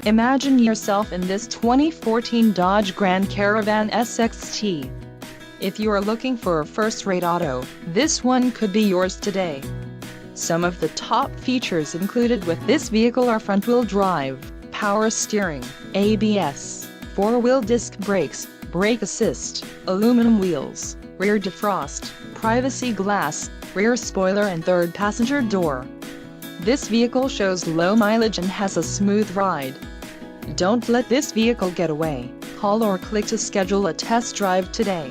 Imagine yourself in this 2014 Dodge Grand Caravan SXT. If you are looking for a first-rate auto, this one could be yours today. Some of the top features included with this vehicle are front-wheel drive, power steering, ABS, 4-wheel disc brakes, brake assist, aluminum wheels, rear defrost, privacy glass, rear spoiler and third passenger door. This vehicle shows low mileage and has a smooth ride. Don't let this vehicle get away. Call or click to schedule a test drive today.